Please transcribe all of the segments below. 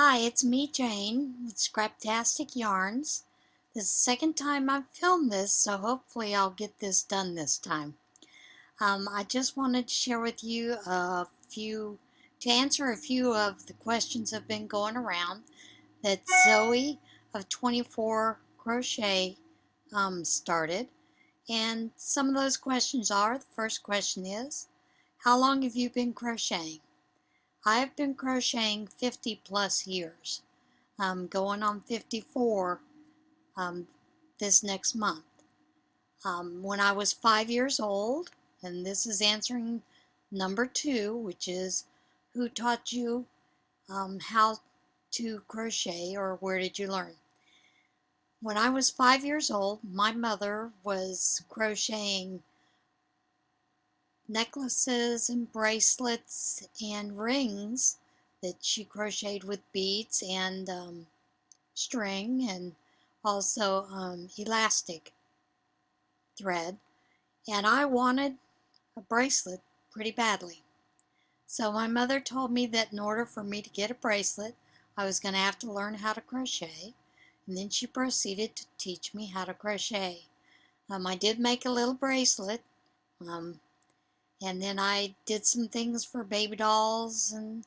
Hi, it's me, Jane, with Scraptastic Yarns. This is the second time I've filmed this, so hopefully I'll get this done this time. I just wanted to share with you to answer a few of the questions that have been going around that Zoe of 24 Crochet started. And some of those questions are, the first question is, how long have you been crocheting? I've been crocheting 50 plus years. Going on 54 um, this next month. When I was 5 years old, and this is answering number 2, which is who taught you how to crochet or where did you learn? When I was 5 years old, my mother was crocheting necklaces and bracelets and rings that she crocheted with beads and string and also elastic thread, and I wanted a bracelet pretty badly. So my mother told me that in order for me to get a bracelet, I was going to have to learn how to crochet, and then she proceeded to teach me how to crochet. I did make a little bracelet, um, and then I did some things for baby dolls and,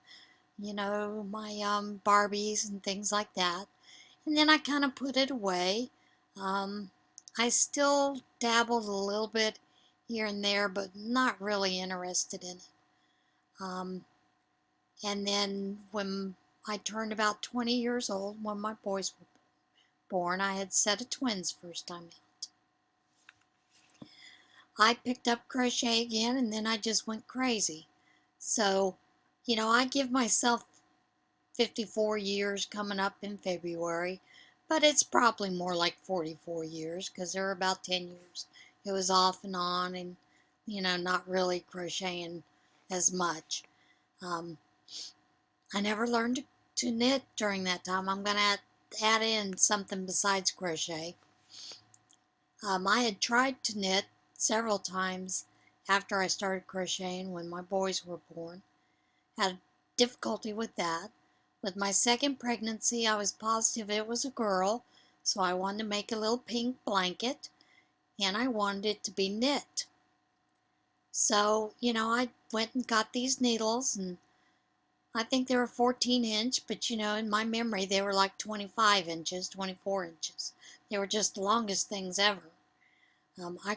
my Barbies and things like that. And then I kind of put it away. Um, I still dabbled a little bit here and there, but not really interested in it. And then when I turned about 20 years old, when my boys were born, I had a set of twins first time out. I picked up crochet again, and then I just went crazy. So, I give myself 54 years coming up in February, but it's probably more like 44 years because there were about 10 years. It was off and on and, not really crocheting as much. Um, I never learned to knit during that time. I'm going to add in something besides crochet. I had tried to knit several times after I started crocheting when my boys were born. Had difficulty with that. With my second pregnancy, I was positive it was a girl, so I wanted to make a little pink blanket, and I wanted it to be knit. So, I went and got these needles, and I think they were 14-inch, but, in my memory, they were like 25 inches, 24 inches. They were just the longest things ever. I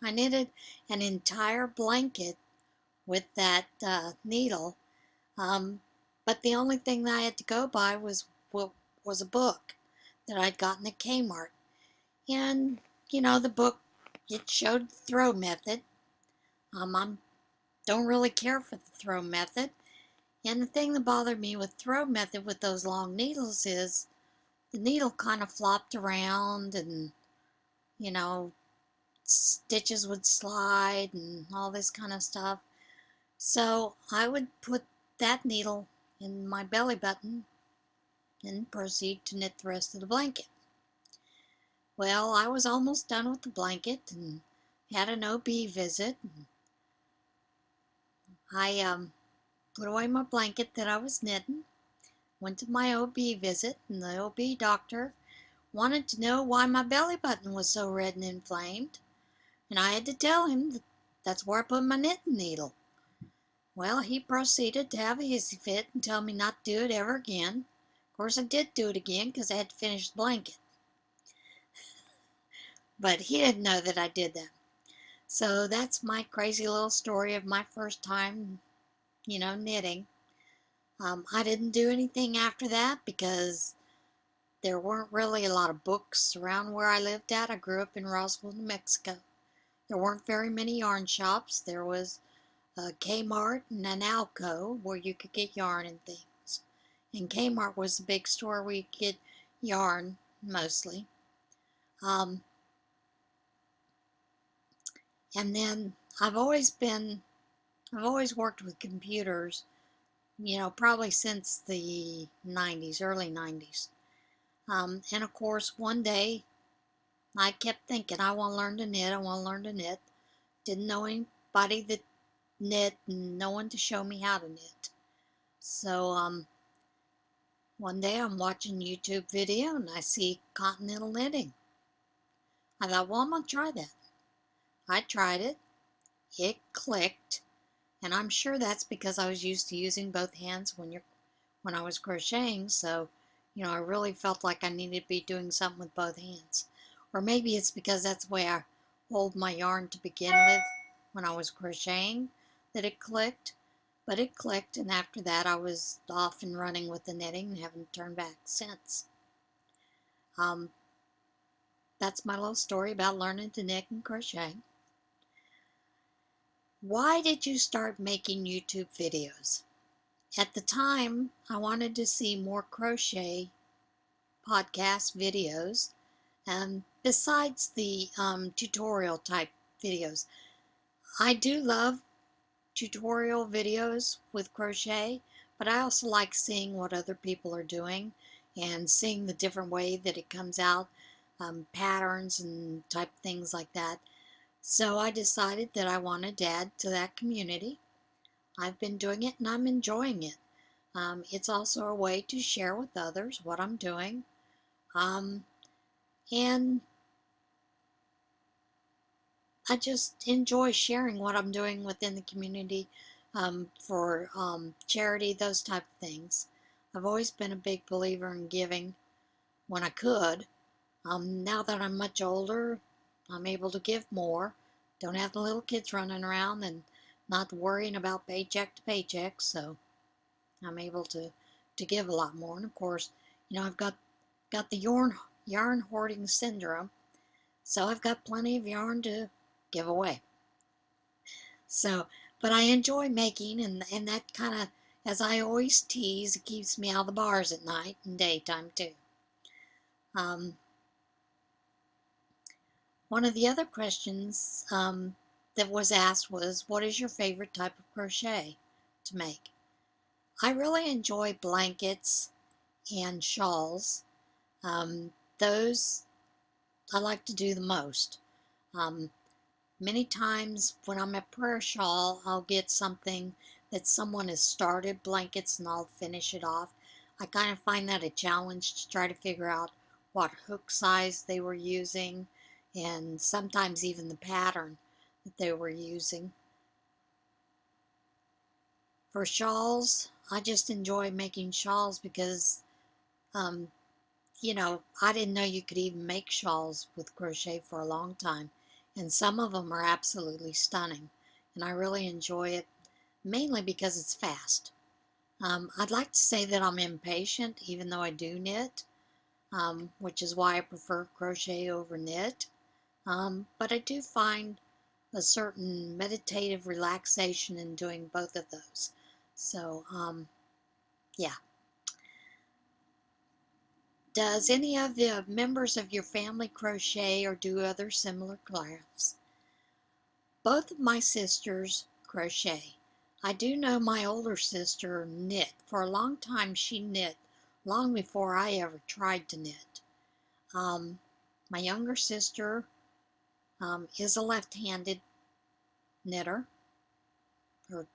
I knitted an entire blanket with that needle. But the only thing that I had to go by was a book that I'd gotten at Kmart. And, the book, it showed the throw method. I don't really care for the throw method. And the thing that bothered me with throw method with those long needles is the needle kind of flopped around and, you know, stitches would slide and all this kind of stuff. So I would put that needle in my belly button and proceed to knit the rest of the blanket. Well, I was almost done with the blanket and had an OB visit. I put away my blanket that I was knitting, went to my OB visit, and the OB doctor wanted to know why my belly button was so red and inflamed, and I had to tell him that that's where I put my knitting needle. Well, he proceeded to have a hissy fit and tell me not to do it ever again. Of course, I did do it again because I had to finish the blanket. But he didn't know that I did that. So that's my crazy little story of my first time, knitting. I didn't do anything after that because there weren't really a lot of books around where I lived at. I grew up in Roswell, New Mexico. There weren't very many yarn shops. There was a Kmart and an Alco where you could get yarn and things. And Kmart was the big store where you could get yarn mostly. And then I've always worked with computers, probably since the 90s, early 90s. And of course, one day I kept thinking, I want to learn to knit, I want to learn to knit. Didn't know anybody that knit and no one to show me how to knit. So one day I'm watching a YouTube video and I see continental knitting. I thought, well, I'm going to try that. I tried it. It clicked. And I'm sure that's because I was used to using both hands when I was crocheting. So, I really felt like I needed to be doing something with both hands. Or maybe it's because that's the way I hold my yarn to begin with when I was crocheting that it clicked. But it clicked, and after that I was off and running with the knitting and haven't turned back since. That's my little story about learning to knit and crochet. Why did you start making YouTube videos? At the time, I wanted to see more crochet podcast videos, besides the tutorial type videos. I do love tutorial videos with crochet, but I also like seeing what other people are doing and seeing the different way that it comes out, patterns and type things like that. So I decided that I wanted to add to that community. I've been doing it and I'm enjoying it. It's also a way to share with others what I'm doing. And I just enjoy sharing what I'm doing within the community for charity, those type of things. I've always been a big believer in giving when I could. Now that I'm much older, I'm able to give more. Don't have the little kids running around and not worrying about paycheck to paycheck, so I'm able to give a lot more. And of course, I've got the yarn hoarding syndrome, so I've got plenty of yarn to give away. So, but I enjoy making, and that kind of, as I always tease, it keeps me out of the bars at night and daytime too. One of the other questions that was asked was, what is your favorite type of crochet to make? I really enjoy blankets and shawls. Those I like to do the most. Many times when I'm at prayer shawl, I'll get something that someone has started, blankets, and I'll finish it off. I kind of find that a challenge to try to figure out what hook size they were using, and sometimes even the pattern that they were using. For shawls, I just enjoy making shawls because, I didn't know you could even make shawls with crochet for a long time. And some of them are absolutely stunning. And I really enjoy it, mainly because it's fast. I'd like to say that I'm impatient, even though I do knit, which is why I prefer crochet over knit. But I do find a certain meditative relaxation in doing both of those. So, yeah. Does any of the members of your family crochet or do other similar crafts? Both of my sisters crochet. I do know my older sister knit. For a long time she knit, long before I ever tried to knit. My younger sister is a left-handed knitter, or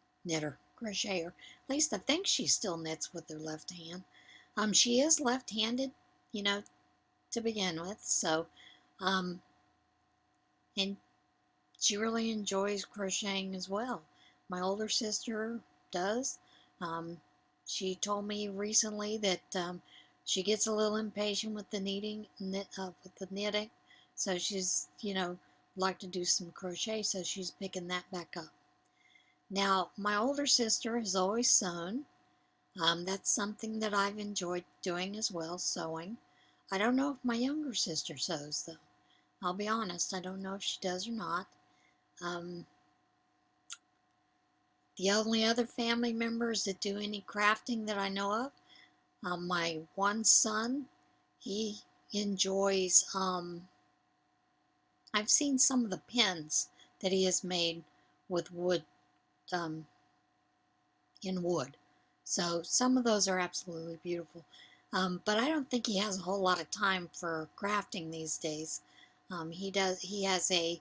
crocheter. At least I think she still knits with her left hand. She is left-handed, to begin with, so, and she really enjoys crocheting as well. My older sister does. She told me recently that she gets a little impatient with the knitting, so she's, like to do some crochet, so she's picking that back up. Now, my older sister has always sewn. That's something that I've enjoyed doing as well, sewing. I don't know if my younger sister sews, though. I'll be honest, I don't know if she does or not. The only other family members that do any crafting that I know of, my one son, he enjoys, I've seen some of the pins that he has made with wood, in wood. So some of those are absolutely beautiful. But I don't think he has a whole lot of time for crafting these days. He has a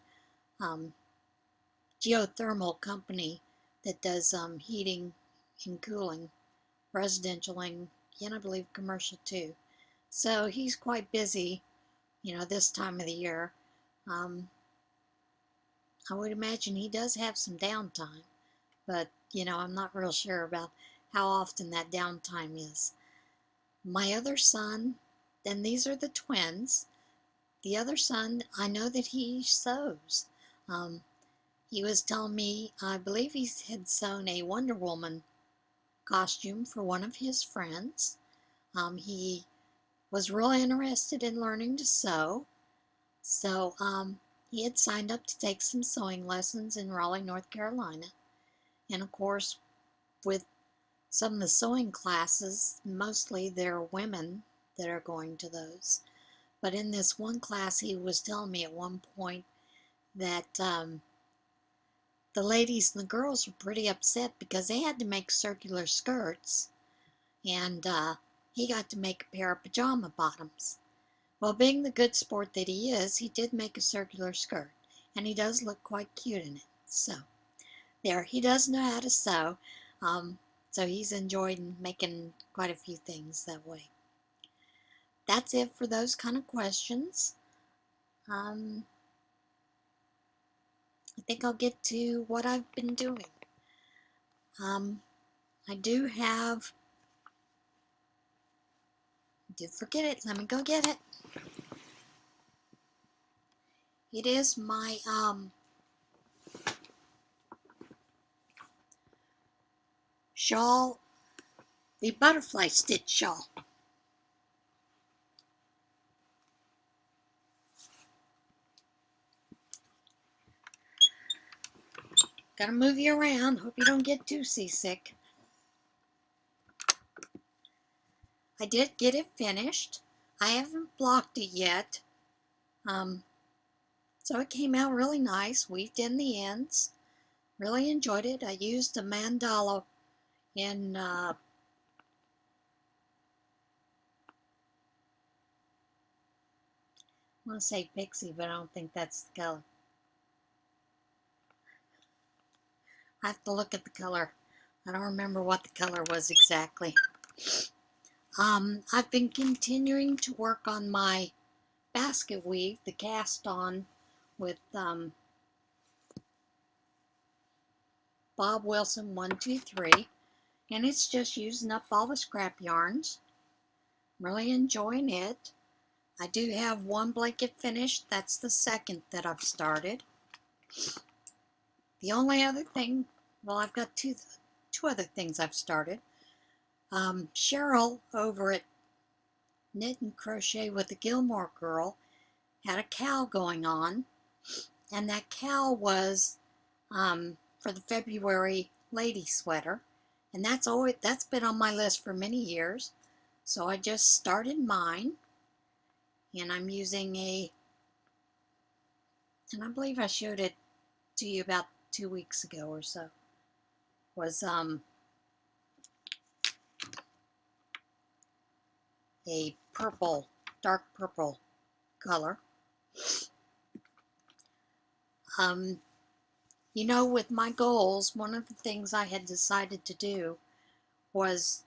geothermal company that does heating and cooling residential and I believe commercial too. So he's quite busy, this time of the year. Um, I would imagine he does have some downtime, but I'm not real sure about how often that downtime is. My other son, and these are the twins. The other son, I know that he sews. Um, he was telling me, I believe he had sewn a Wonder Woman costume for one of his friends. He was really interested in learning to sew, so he had signed up to take some sewing lessons in Raleigh, North Carolina. And of course, with some of the sewing classes, mostly they're women that are going to those. But in this one class, he was telling me at one point that the ladies and the girls were pretty upset because they had to make circular skirts, and he got to make a pair of pajama bottoms. Well, being the good sport that he is, he did make a circular skirt, and he does look quite cute in it. So, there, he does know how to sew, so he's enjoyed making quite a few things that way. That's it for those kind of questions. I think I'll get to what I've been doing. I do have, did forget it, let me go get it. It is my, shawl, the butterfly stitch shawl. Gotta move you around, hope you don't get too seasick. I did get it finished. I haven't blocked it yet. So it came out really nice, weaved in the ends. Really enjoyed it. I used a mandala in I want to say pixie, but I don't think that's the color. I have to look at the color. I don't remember what the color was exactly. I've been continuing to work on my basket weave, the cast on with Bob Wilson 123, and it's just using up all the scrap yarns. Really enjoying it. I do have one blanket finished. That's the second that I've started. The only other thing, well, I've got two other things I've started. Cheryl over at Knit and Crochet with the Gilmore Girl had a cowl going on, and that cowl was for the February lady sweater, and that's been on my list for many years. So I just started mine, and I'm using and I believe I showed it to you about 2 weeks ago or so, was a purple, dark purple color. With my goals, one of the things I had decided to do was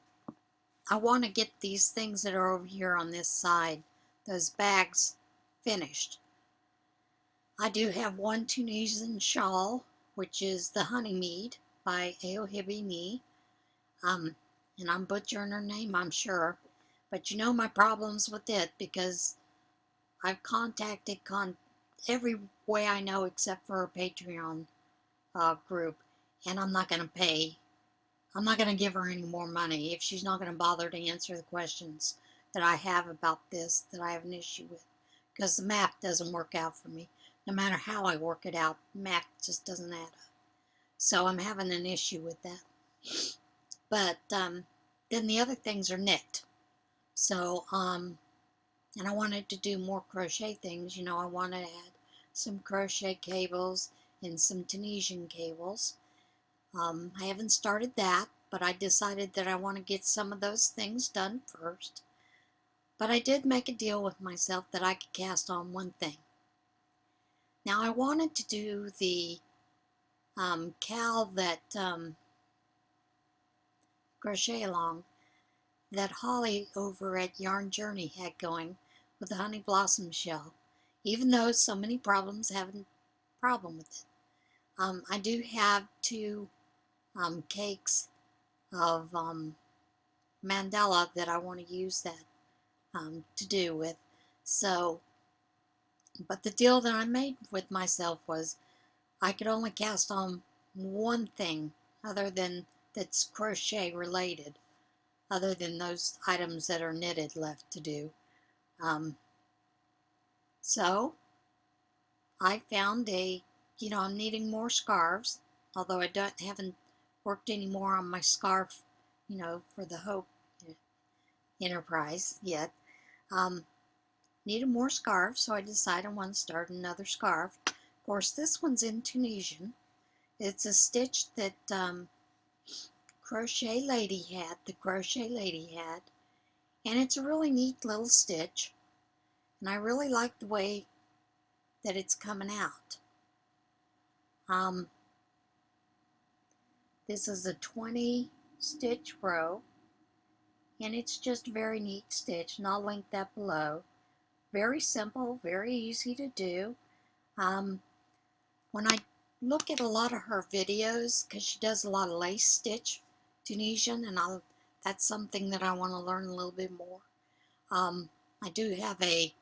I want to get these things that are over here on this side, those bags, finished. I do have one Tunisian shawl, which is the Honeymead by Aohibi Ni. And I'm butchering her name, I'm sure. But my problems with it, because I've contacted every way I know except for her Patreon group, and I'm not going to pay. I'm not going to give her any more money if she's not going to bother to answer the questions that I have about this that I have an issue with, because the math doesn't work out for me. No matter how I work it out, math just doesn't add up. So I'm having an issue with that. But then the other things are knit. So, and I wanted to do more crochet things. I wanted to add some crochet cables and some Tunisian cables. I haven't started that, but I decided that I want to get some of those things done first. But I did make a deal with myself that I could cast on one thing. Now I wanted to do the cowl that crochet along that Holly over at Yarn Journey had going with the honey blossom shell, even though so many problems having problem with it. I do have two cakes of mandala that I want to use that to do with. So, but the deal that I made with myself was I could only cast on one thing other than that's crochet related, other than those items that are knitted left to do. So I found I'm needing more scarves, although I haven't worked any more on my scarf, for the Hope Enterprise yet. Needed more scarves, so I decided I want to start another scarf. Of course, this one's in Tunisian. It's a stitch that the Crochet Lady had, and it's a really neat little stitch, and I really like the way that it's coming out. This is a 20 stitch row, and it's just a very neat stitch, and I'll link that below. Very simple, very easy to do. When I look at a lot of her videos, because she does a lot of lace stitch Tunisian, and that's something that I want to learn a little bit more. I do have a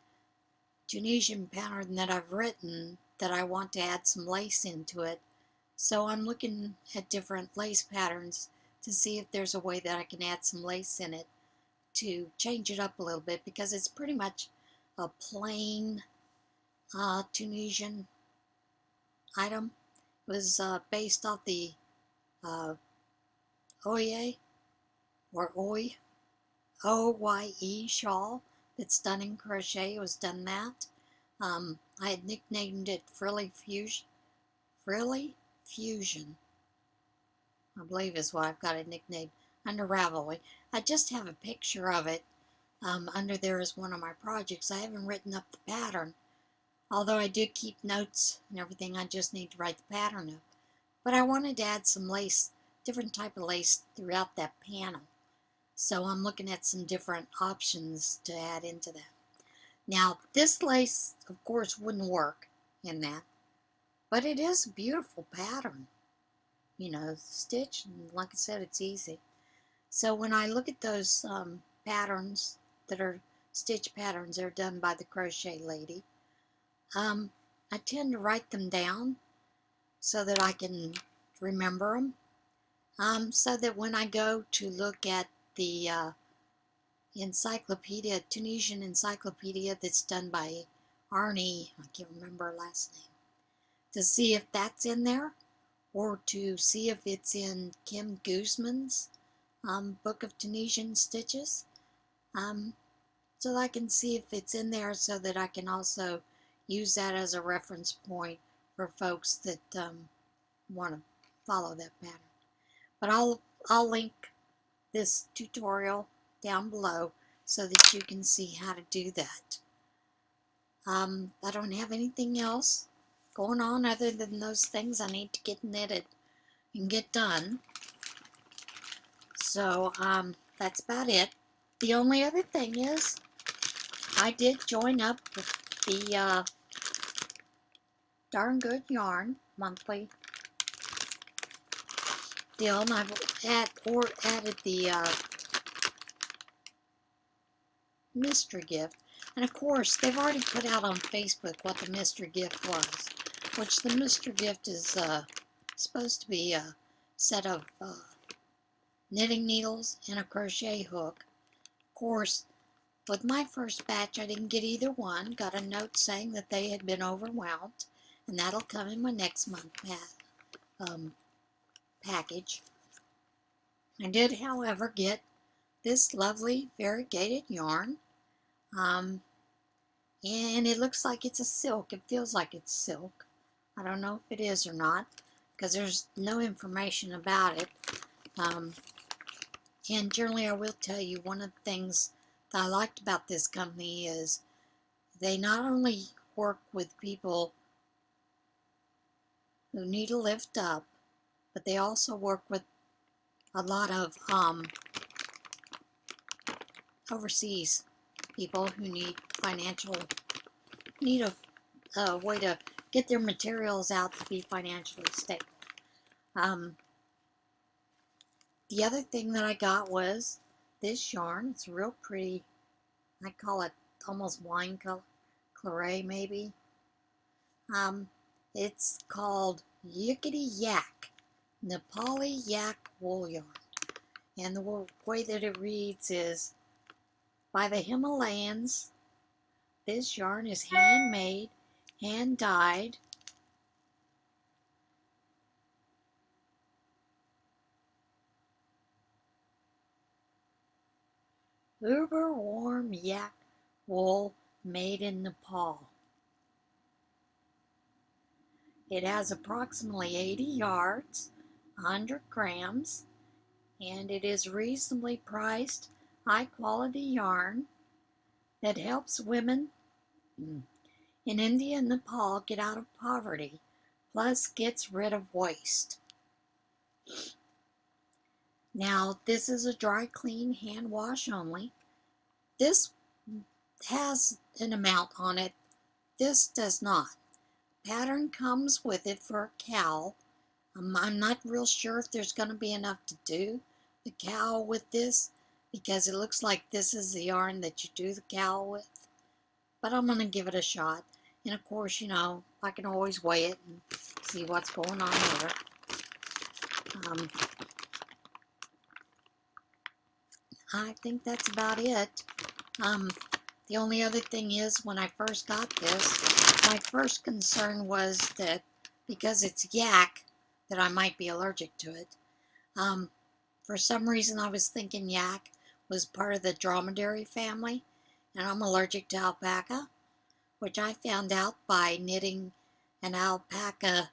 Tunisian pattern that I've written that I want to add some lace into it. So I'm looking at different lace patterns to see if there's a way that I can add some lace in it to change it up a little bit, because it's pretty much a plain Tunisian item. It was based off the Oye or Oye shawl that's done in crochet. It was done that. I had nicknamed it Frilly Fusion, I believe is what I've got it nicknamed, under Ravelry. I just have a picture of it under there as one of my projects. I haven't written up the pattern, although I do keep notes and everything. I just need to write the pattern up. But I wanted to add some lace, different type of lace throughout that panel. So I'm looking at some different options to add into that. Now, this lace, of course, wouldn't work in that, but it is a beautiful pattern. Stitch, and like I said, it's easy. So when I look at those patterns that are stitch patterns that are done by the Crochet Lady, I tend to write them down so that I can remember them, so that when I go to look at the encyclopedia, Tunisian encyclopedia that's done by Arnie, I can't remember her last name, to see if that's in there, or to see if it's in Kim Guzman's Book of Tunisian Stitches, so that I can see if it's in there, so that I can also use that as a reference point for folks that want to follow that pattern. But I'll link this tutorial down below so that you can see how to do that. I don't have anything else going on other than those things I need to get knitted and get done. So that's about it. The only other thing is I did join up with the Darn Good Yarn monthly deal, and I've added the mystery gift. And of course, they've already put out on Facebook what the mystery gift was, which the mystery gift is supposed to be a set of knitting needles and a crochet hook. Of course, with my first batch, I didn't get either one. Got a note saying that they had been overwhelmed, and that'll come in my next month package. I did, however, get this lovely variegated yarn. And it looks like it's a silk. It feels like it's silk. I don't know if it is or not, because there's no information about it. And generally, I will tell you, one of the things that I liked about this company is they not only work with people who need a lift up, but they also work with a lot of overseas people who need a way to get their materials out to be financially stable. The other thing that I got was this yarn. It's real pretty. I call it almost wine color, claret maybe. It's called Yickety Yak, Nepali Yak Wool Yarn. And the way that it reads is, by the Himalayans, this yarn is handmade, hand-dyed, uber warm yak wool made in Nepal. It has approximately 80 yards, 100 grams, and it is reasonably priced, high quality yarn that helps women in India and Nepal get out of poverty, plus gets rid of waste. Now, this is a dry clean hand wash only. This has an amount on it. This does not. Pattern comes with it for a cowl. I'm not real sure if there's going to be enough to do the cowl with this, because it looks like this is the yarn that you do the cowl with. But I'm going to give it a shot. And of course, you know, I can always weigh it and see what's going on there. I think that's about it. The only other thing is, when I first got this, my first concern was that because it's yak, that I might be allergic to it. For some reason, I was thinking yak was part of the dromedary family, and I'm allergic to alpaca, which I found out by knitting an alpaca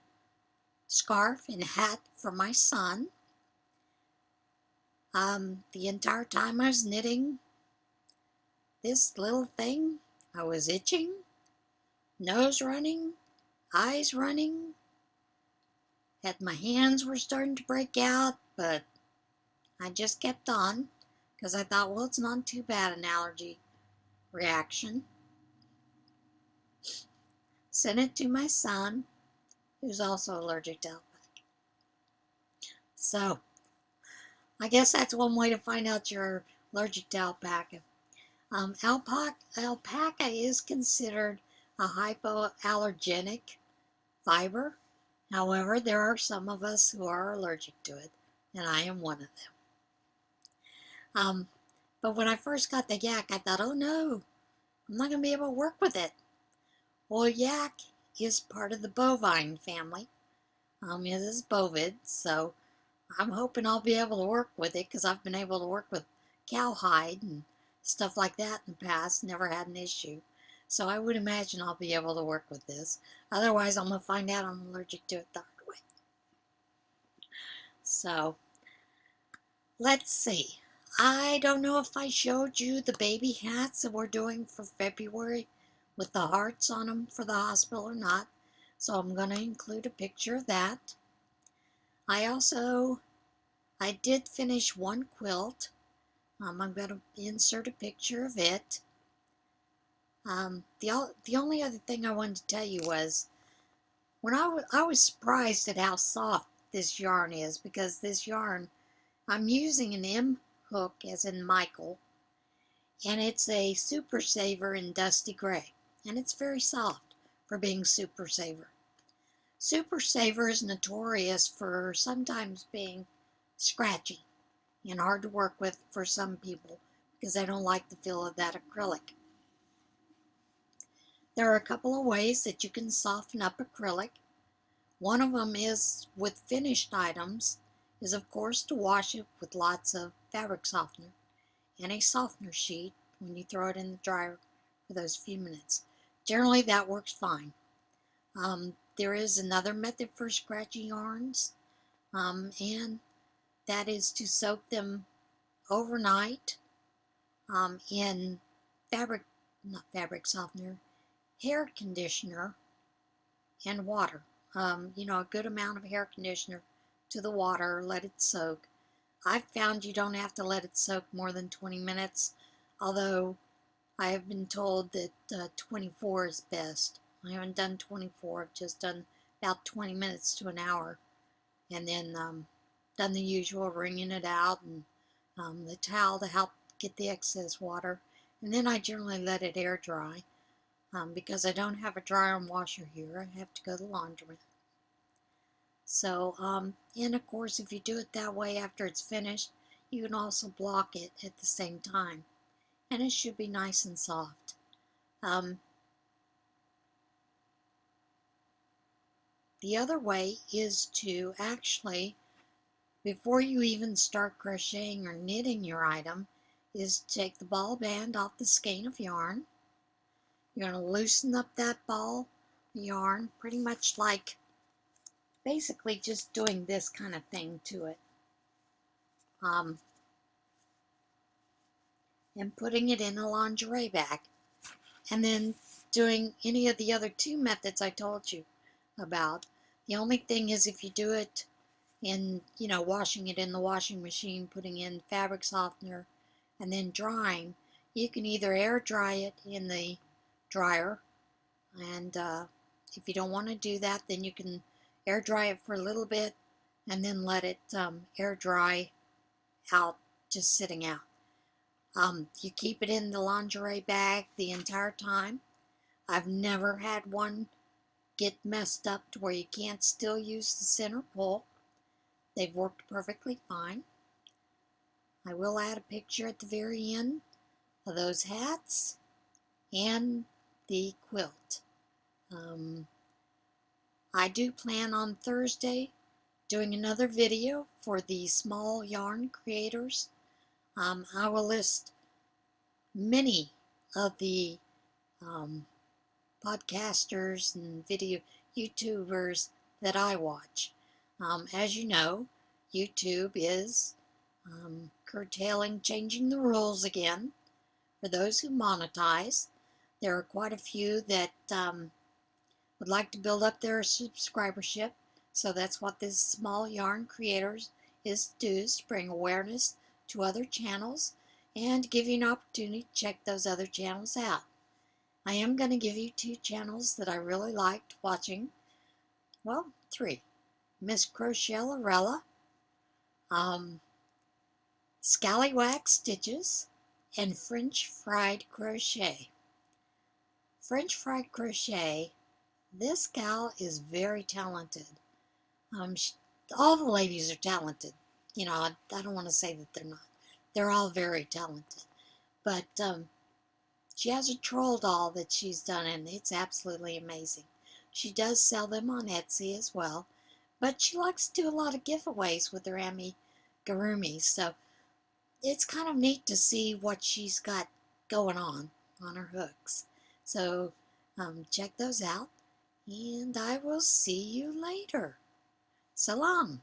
scarf and hat for my son. The entire time I was knitting this little thing, I was itching, nose running, eyes running, my hands were starting to break out, but I just kept on because I thought, well, it's not too bad an allergy reaction. Sent it to my son, who's also allergic to alpaca. So, I guess that's one way to find out you're allergic to alpaca. Alpaca is considered a hypoallergenic fiber. However, there are some of us who are allergic to it, and I am one of them. But when I first got the yak, I thought, oh no, I'm not going to be able to work with it. Well, yak is part of the bovine family. It is bovid, so I'm hoping I'll be able to work with it, because I've been able to work with cowhide and stuff like that in the past, never had an issue. So I would imagine I'll be able to work with this. Otherwise, I'm going to find out I'm allergic to it the hard way. So, let's see. I don't know if I showed you the baby hats that we're doing for February with the hearts on them for the hospital or not. So I'm going to include a picture of that. I did finish one quilt. I'm going to insert a picture of it. The only other thing I wanted to tell you was, when I was surprised at how soft this yarn is, because this yarn, I'm using an M hook, as in Michael, and it's a Super Saver in Dusty Gray, and it's very soft for being Super Saver. Super Saver is notorious for sometimes being scratchy and hard to work with for some people, because they don't like the feel of that acrylic. There are a couple of ways that you can soften up acrylic. One of them is with finished items, is of course to wash it with lots of fabric softener and a softener sheet when you throw it in the dryer for those few minutes. Generally that works fine. There is another method for scratchy yarns, and that is to soak them overnight in not fabric softener, hair conditioner and water. A good amount of hair conditioner to the water, let it soak. I've found you don't have to let it soak more than 20 minutes. although I have been told that 24 is best. I haven't done 24, I've just done about 20 minutes to an hour, and then done the usual wringing it out and the towel to help get the excess water, and then I generally let it air dry because I don't have a dryer and washer here. I have to go to the laundry. So, and of course, if you do it that way after it's finished, you can also block it at the same time, and it should be nice and soft. The other way is to actually, before you even start crocheting or knitting your item, is to take the ball band off the skein of yarn. You're going to loosen up that ball yarn, pretty much like basically just doing this kind of thing to it. And putting it in a lingerie bag. And then doing any of the other two methods I told you about. The only thing is if you do it in, washing it in the washing machine, putting in fabric softener, and then drying, you can either air dry it in the dryer, and if you don't want to do that, then you can air dry it for a little bit and then let it air dry out, just sitting out. You keep it in the lingerie bag the entire time. I've never had one get messed up to where you can't still use the center pull. They've worked perfectly fine. I will add a picture at the very end of those hats and the quilt. I do plan on Thursday doing another video for the small yarn creators. I will list many of the podcasters and video YouTubers that I watch. As you know, YouTube is changing the rules again for those who monetize. There are quite a few that would like to build up their subscribership, so that's what this small yarn creators is to do, is to bring awareness to other channels and give you an opportunity to check those other channels out. I am going to give you two channels that I really liked watching. Well, three. Miss Crochetlarella, Scallywag Stitches, and French Fried Crochet. French Fried Crochet, this gal is very talented. All the ladies are talented. I don't want to say that they're not. They're all very talented. But she has a troll doll that she's done, and it's absolutely amazing. She does sell them on Etsy as well, but she likes to do a lot of giveaways with her amigurumi, so it's kind of neat to see what she's got going on her hooks. So check those out, and I will see you later. So long.